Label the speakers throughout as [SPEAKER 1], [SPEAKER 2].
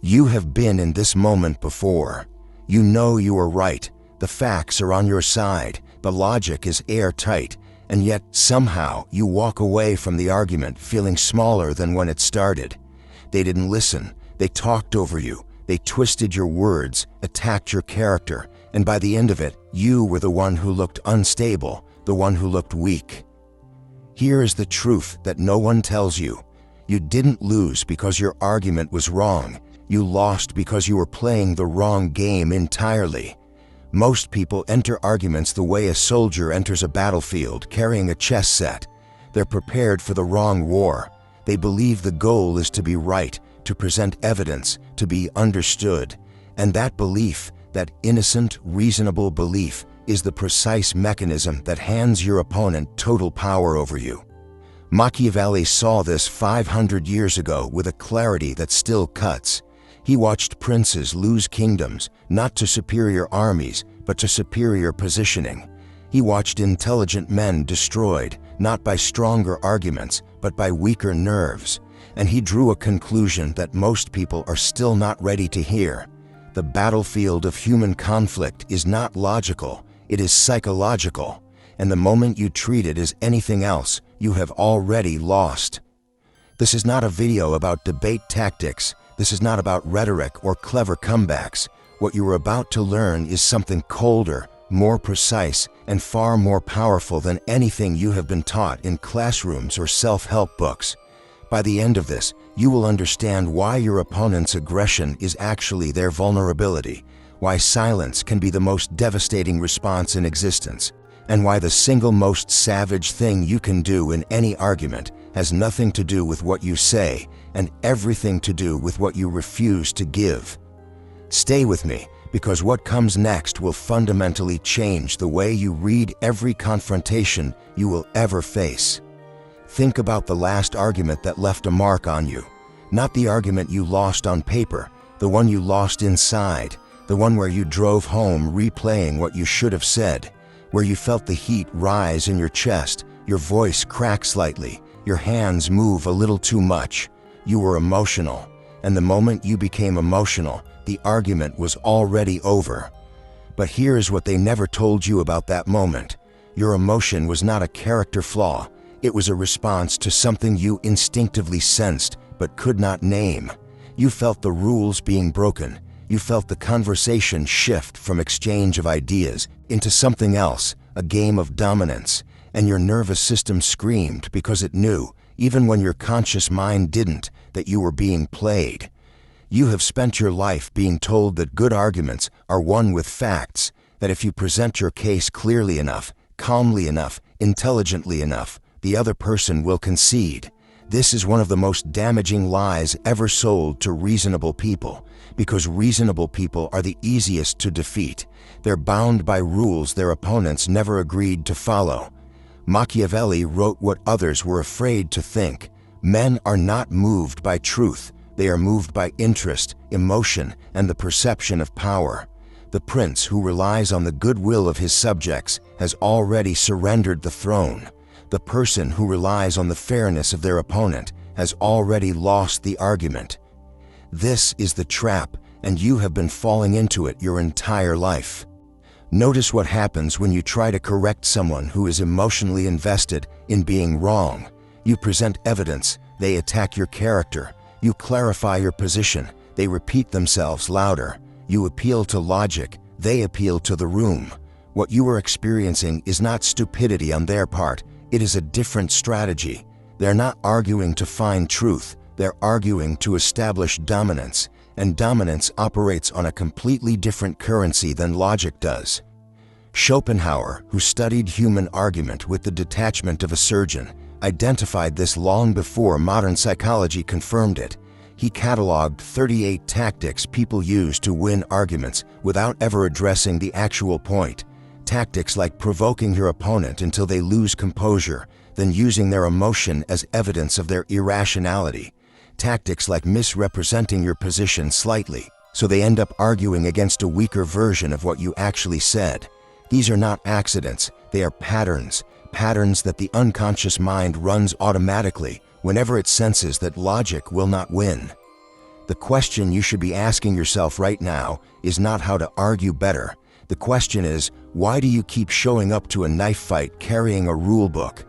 [SPEAKER 1] You have been in this moment before. You know you are right, the facts are on your side, the logic is airtight, and yet somehow you walk away from the argument feeling smaller than when it started. They didn't listen, they talked over you, they twisted your words, attacked your character, and by the end of it, you were the one who looked unstable, the one who looked weak. Here is the truth that no one tells you. You didn't lose because your argument was wrong. You lost because you were playing the wrong game entirely. Most people enter arguments the way a soldier enters a battlefield carrying a chess set. They're prepared for the wrong war. They believe the goal is to be right, to present evidence, to be understood. And that belief, that innocent, reasonable belief, is the precise mechanism that hands your opponent total power over you. Machiavelli saw this 500 years ago with a clarity that still cuts. He watched princes lose kingdoms, not to superior armies, but to superior positioning. He watched intelligent men destroyed, not by stronger arguments, but by weaker nerves. And he drew a conclusion that most people are still not ready to hear. The battlefield of human conflict is not logical, it is psychological. And the moment you treat it as anything else, you have already lost. This is not a video about debate tactics. This is not about rhetoric or clever comebacks. What you are about to learn is something colder, more precise, and far more powerful than anything you have been taught in classrooms or self-help books. By the end of this, you will understand why your opponent's aggression is actually their vulnerability, why silence can be the most devastating response in existence, and why the single most savage thing you can do in any argument has nothing to do with what you say and everything to do with what you refuse to give. Stay with me, because what comes next will fundamentally change the way you read every confrontation you will ever face. Think about the last argument that left a mark on you. Not the argument you lost on paper, the one you lost inside, the one where you drove home replaying what you should have said, where you felt the heat rise in your chest, your voice crack slightly, your hands move a little too much. You were emotional, and the moment you became emotional, the argument was already over. But here's what they never told you about that moment. Your emotion was not a character flaw. It was a response to something you instinctively sensed but could not name. You felt the rules being broken. You felt the conversation shift from exchange of ideas into something else, a game of dominance, and your nervous system screamed because it knew, even when your conscious mind didn't, that you were being played. You have spent your life being told that good arguments are won with facts, that if you present your case clearly enough, calmly enough, intelligently enough, the other person will concede. This is one of the most damaging lies ever sold to reasonable people, because reasonable people are the easiest to defeat. They're bound by rules their opponents never agreed to follow. Machiavelli wrote what others were afraid to think. Men are not moved by truth. They are moved by interest, emotion, and the perception of power. The prince who relies on the goodwill of his subjects has already surrendered the throne. The person who relies on the fairness of their opponent has already lost the argument. This is the trap, and you have been falling into it your entire life. Notice what happens when you try to correct someone who is emotionally invested in being wrong. You present evidence, they attack your character. You clarify your position, they repeat themselves louder. You appeal to logic, they appeal to the room. What you are experiencing is not stupidity on their part, it is a different strategy. They're not arguing to find truth, they're arguing to establish dominance, and dominance operates on a completely different currency than logic does. Schopenhauer, who studied human argument with the detachment of a surgeon, identified this long before modern psychology confirmed it. He cataloged 38 tactics people use to win arguments without ever addressing the actual point. Tactics like provoking your opponent until they lose composure, then using their emotion as evidence of their irrationality. Tactics like misrepresenting your position slightly, so they end up arguing against a weaker version of what you actually said. These are not accidents, they are patterns. Patterns that the unconscious mind runs automatically whenever it senses that logic will not win. The question you should be asking yourself right now is not how to argue better. The question is, why do you keep showing up to a knife fight carrying a rule book?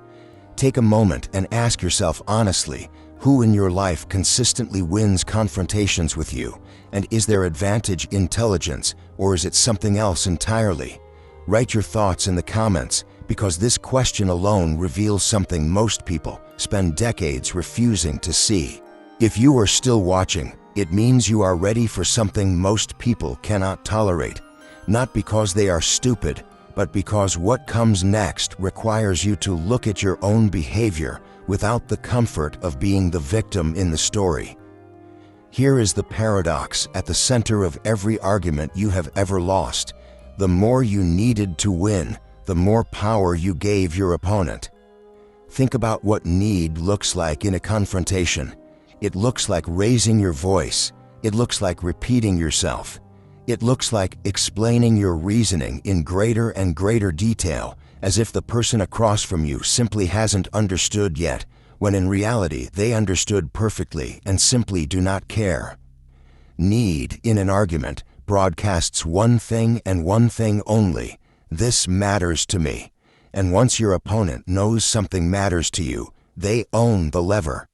[SPEAKER 1] Take a moment and ask yourself honestly, who in your life consistently wins confrontations with you? And is their advantage intelligence, or is it something else entirely? Write your thoughts in the comments, because this question alone reveals something most people spend decades refusing to see. If you are still watching, it means you are ready for something most people cannot tolerate, not because they are stupid, but because what comes next requires you to look at your own behavior without the comfort of being the victim in the story. Here is the paradox at the center of every argument you have ever lost. The more you needed to win, the more power you gave your opponent. Think about what need looks like in a confrontation. It looks like raising your voice. It looks like repeating yourself. It looks like explaining your reasoning in greater and greater detail, as if the person across from you simply hasn't understood yet, when in reality they understood perfectly and simply do not care. Need, in an argument, broadcasts one thing and one thing only: this matters to me. And once your opponent knows something matters to you, they own the lever.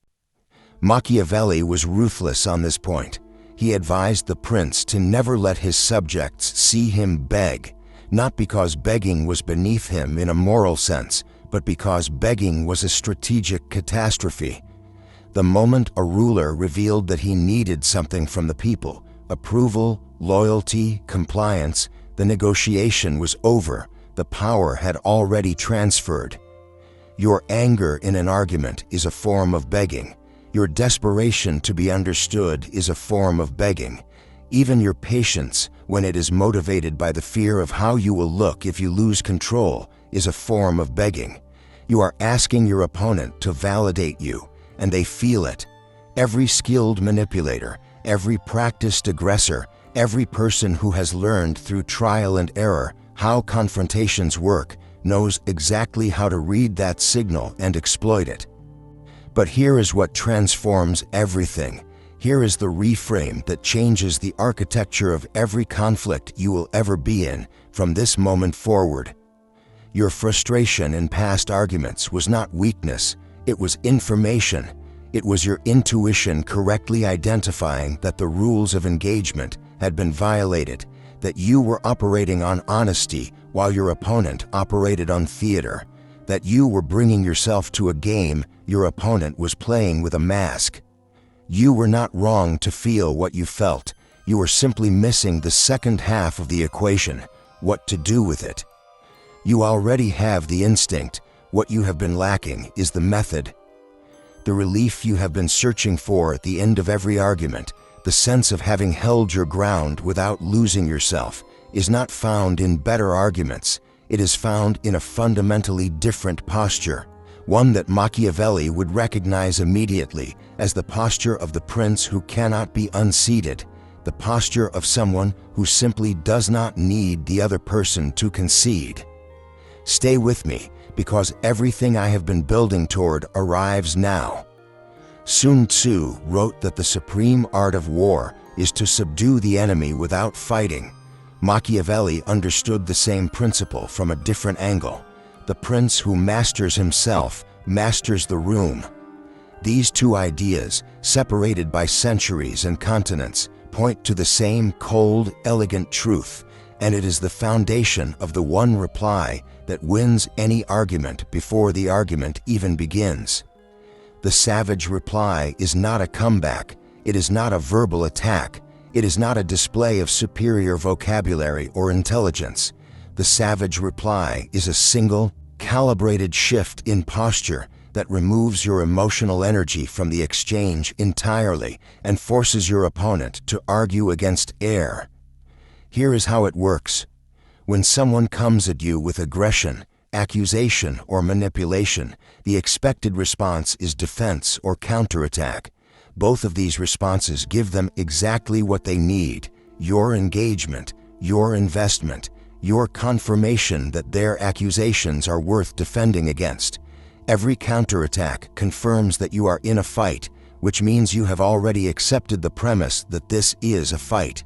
[SPEAKER 1] Machiavelli was ruthless on this point. He advised the prince to never let his subjects see him beg, not because begging was beneath him in a moral sense, but because begging was a strategic catastrophe. The moment a ruler revealed that he needed something from the people, approval, loyalty, compliance, the negotiation was over. The power had already transferred. Your anger in an argument is a form of begging. Your desperation to be understood is a form of begging. Even your patience, when it is motivated by the fear of how you will look if you lose control, is a form of begging. You are asking your opponent to validate you, and they feel it. Every skilled manipulator, every practiced aggressor, every person who has learned through trial and error how confrontations work knows exactly how to read that signal and exploit it. But here is what transforms everything. Here is the reframe that changes the architecture of every conflict you will ever be in from this moment forward. Your frustration in past arguments was not weakness, it was information. It was your intuition correctly identifying that the rules of engagement had been violated, that you were operating on honesty while your opponent operated on theater, that you were bringing yourself to a game your opponent was playing with a mask. You were not wrong to feel what you felt. You were simply missing the second half of the equation: what to do with it. You already have the instinct. What you have been lacking is the method. The relief you have been searching for at the end of every argument, the sense of having held your ground without losing yourself, is not found in better arguments. It is found in a fundamentally different posture, one that Machiavelli would recognize immediately as the posture of the prince who cannot be unseated, the posture of someone who simply does not need the other person to concede. Stay with me, because everything I have been building toward arrives now. Sun Tzu wrote that the supreme art of war is to subdue the enemy without fighting. Machiavelli understood the same principle from a different angle. The prince who masters himself masters the room. These two ideas, separated by centuries and continents, point to the same cold, elegant truth, and it is the foundation of the one reply that wins any argument before the argument even begins. The savage reply is not a comeback. It is not a verbal attack. It is not a display of superior vocabulary or intelligence. The savage reply is a single, calibrated shift in posture that removes your emotional energy from the exchange entirely and forces your opponent to argue against air. Here is how it works. When someone comes at you with aggression, accusation, or manipulation, the expected response is defense or counterattack. Both of these responses give them exactly what they need: your engagement, your investment, your confirmation that their accusations are worth defending against. Every counterattack confirms that you are in a fight, which means you have already accepted the premise that this is a fight.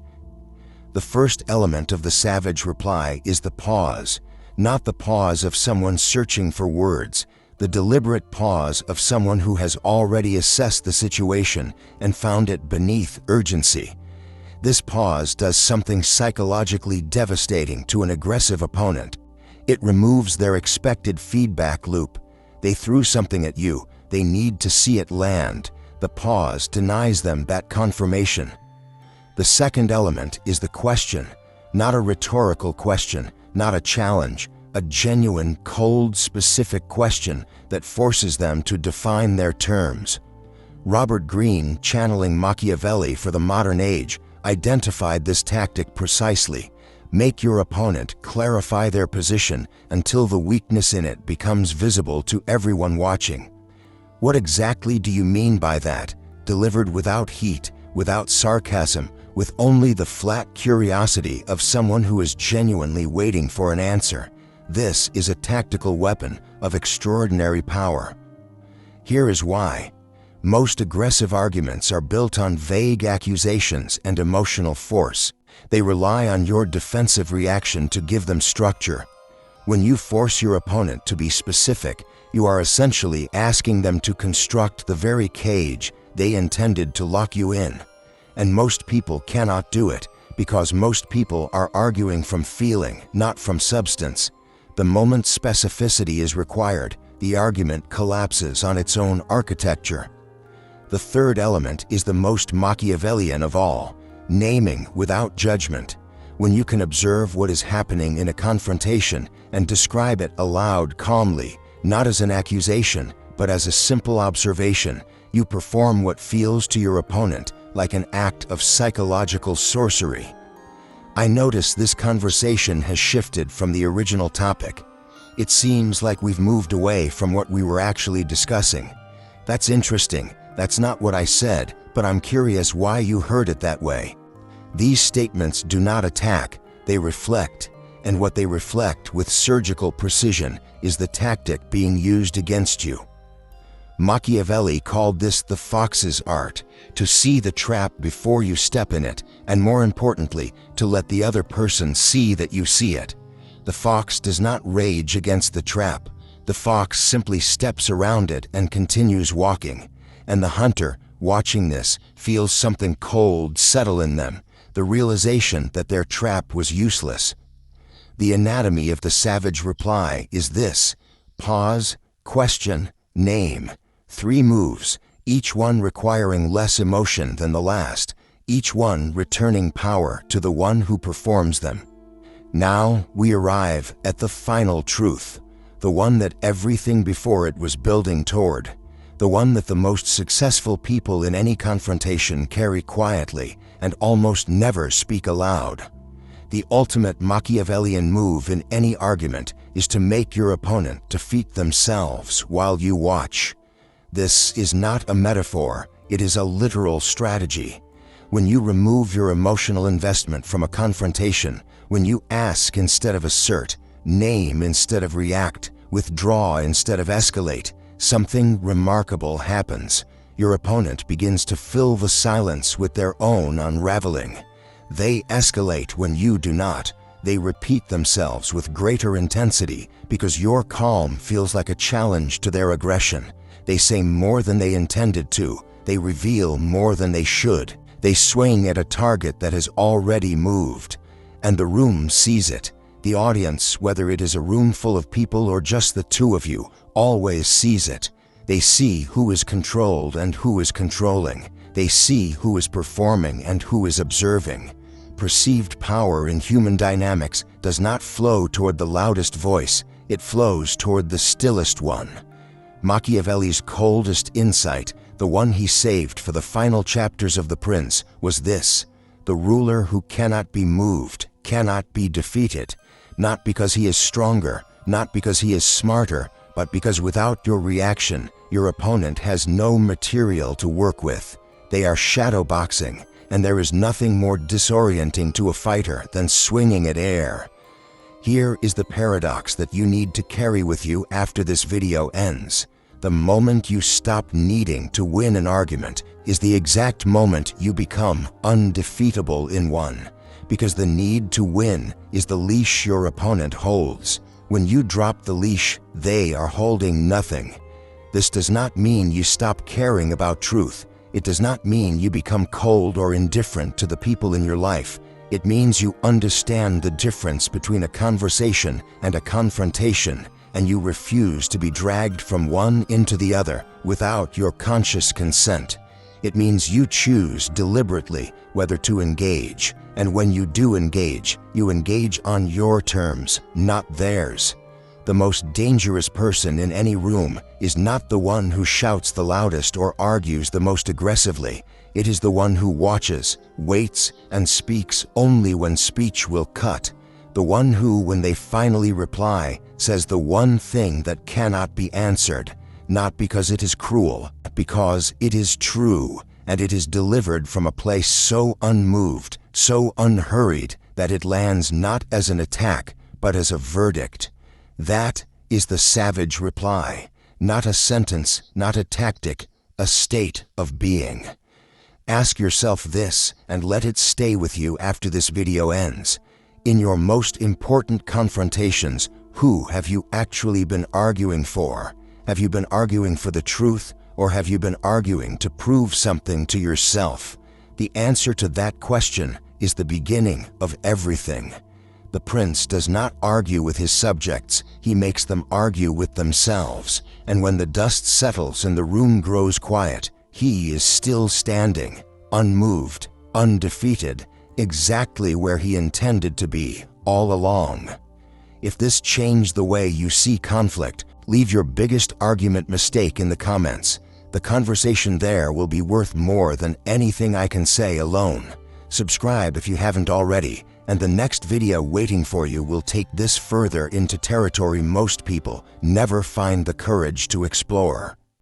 [SPEAKER 1] The first element of the savage reply is the pause, not the pause of someone searching for words, the deliberate pause of someone who has already assessed the situation and found it beneath urgency. This pause does something psychologically devastating to an aggressive opponent. It removes their expected feedback loop. They threw something at you, they need to see it land. The pause denies them that confirmation. The second element is the question, not a rhetorical question, not a challenge, a genuine, cold, specific question that forces them to define their terms. Robert Greene, channeling Machiavelli for the modern age, identified this tactic precisely. Make your opponent clarify their position until the weakness in it becomes visible to everyone watching. What exactly do you mean by that? Delivered without heat, without sarcasm, with only the flat curiosity of someone who is genuinely waiting for an answer. This is a tactical weapon of extraordinary power. Here is why. Most aggressive arguments are built on vague accusations and emotional force. They rely on your defensive reaction to give them structure. When you force your opponent to be specific, you are essentially asking them to construct the very cage they intended to lock you in. And most people cannot do it, because most people are arguing from feeling, not from substance. The moment specificity is required, the argument collapses on its own architecture. The third element is the most Machiavellian of all, naming without judgment. When you can observe what is happening in a confrontation and describe it aloud calmly, not as an accusation, but as a simple observation, you perform what feels to your opponent like an act of psychological sorcery. I notice this conversation has shifted from the original topic. It seems like we've moved away from what we were actually discussing. That's interesting. That's not what I said, but I'm curious why you heard it that way. These statements do not attack, they reflect, and what they reflect with surgical precision is the tactic being used against you. Machiavelli called this the fox's art, to see the trap before you step in it, and more importantly, to let the other person see that you see it. The fox does not rage against the trap. The fox simply steps around it and continues walking. And the hunter, watching this, feels something cold settle in them, the realization that their trap was useless. The anatomy of the savage reply is this: pause, question, name. 3 moves, each one requiring less emotion than the last, each one returning power to the one who performs them. Now we arrive at the final truth, the one that everything before it was building toward, the one that the most successful people in any confrontation carry quietly and almost never speak aloud. The ultimate Machiavellian move in any argument is to make your opponent defeat themselves while you watch. This is not a metaphor, it is a literal strategy. When you remove your emotional investment from a confrontation, when you ask instead of assert, name instead of react, withdraw instead of escalate, something remarkable happens. Your opponent begins to fill the silence with their own unraveling. They escalate when you do not. They repeat themselves with greater intensity because your calm feels like a challenge to their aggression. They say more than they intended to. They reveal more than they should. They swing at a target that has already moved. And the room sees it. The audience, whether it is a room full of people or just the two of you, always sees it. They see who is controlled and who is controlling. They see who is performing and who is observing. Perceived power in human dynamics does not flow toward the loudest voice. It flows toward the stillest one. Machiavelli's coldest insight, the one he saved for the final chapters of The Prince, was this: the ruler who cannot be moved, cannot be defeated, not because he is stronger, not because he is smarter, but because without your reaction, your opponent has no material to work with. They are shadowboxing, and there is nothing more disorienting to a fighter than swinging at air. Here is the paradox that you need to carry with you after this video ends. The moment you stop needing to win an argument is the exact moment you become undefeatable in one, because the need to win is the leash your opponent holds. When you drop the leash, they are holding nothing. This does not mean you stop caring about truth. It does not mean you become cold or indifferent to the people in your life. It means you understand the difference between a conversation and a confrontation, and you refuse to be dragged from one into the other without your conscious consent. It means you choose deliberately whether to engage, and when you do engage, you engage on your terms, not theirs. The most dangerous person in any room is not the one who shouts the loudest or argues the most aggressively. It is the one who watches, waits, and speaks only when speech will cut. The one who, when they finally reply, says the one thing that cannot be answered, not because it is cruel, but because it is true, and it is delivered from a place so unmoved, so unhurried, that it lands not as an attack, but as a verdict. That is the savage reply, not a sentence, not a tactic, a state of being. Ask yourself this, and let it stay with you after this video ends. In your most important confrontations, who have you actually been arguing for? Have you been arguing for the truth, or have you been arguing to prove something to yourself? The answer to that question is the beginning of everything. The prince does not argue with his subjects, he makes them argue with themselves. And when the dust settles and the room grows quiet, he is still standing, unmoved, undefeated, exactly where he intended to be all along. If this changed the way you see conflict, leave your biggest argument mistake in the comments. The conversation there will be worth more than anything I can say alone. Subscribe if you haven't already, and the next video waiting for you will take this further into territory most people never find the courage to explore.